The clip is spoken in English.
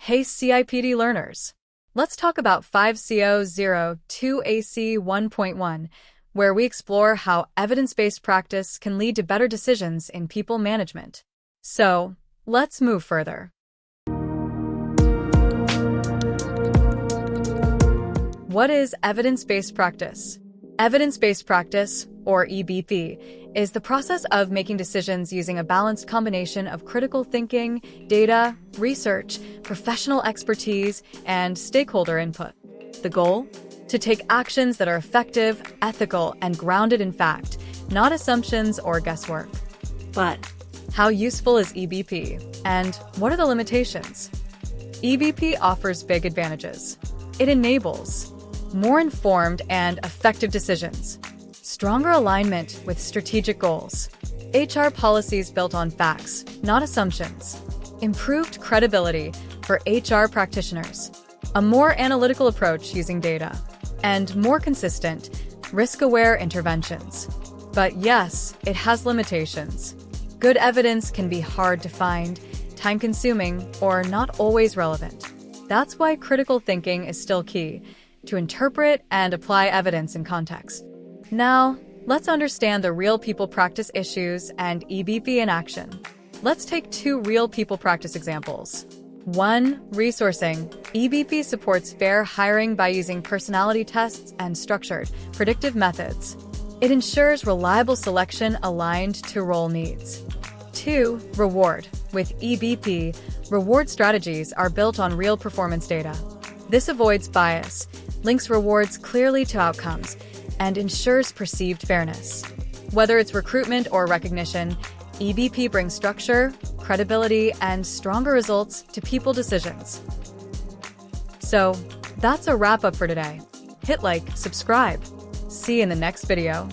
Hey CIPD learners! Let's talk about 5002 AC 1.1, where we explore how evidence-based practice can lead to better decisions in people management. So, let's move further. What is evidence-based practice? Evidence-based practice, or EBP, is the process of making decisions using a balanced combination of critical thinking, data, research, professional expertise, and stakeholder input. The goal? To take actions that are effective, ethical, and grounded in fact, not assumptions or guesswork. But how useful is EBP, and what are the limitations? EBP offers big advantages. It enables more informed and effective decisions, stronger alignment with strategic goals, HR policies built on facts, not assumptions, improved credibility for HR practitioners, a more analytical approach using data, and more consistent, risk-aware interventions. But yes, it has limitations. Good evidence can be hard to find, time-consuming, or not always relevant. That's why critical thinking is still key, to interpret and apply evidence in context. Now, let's understand the real people practice issues and EBP in action. Let's take two real people practice examples. 1. Resourcing. EBP supports fair hiring by using personality tests and structured, predictive methods. It ensures reliable selection aligned to role needs. 2. Reward. With EBP, reward strategies are built on real performance data. This avoids bias, links rewards clearly to outcomes, and ensures perceived fairness. Whether it's recruitment or recognition, EBP brings structure, credibility, and stronger results to people decisions. So, that's a wrap-up for today. Hit like, subscribe. See you in the next video.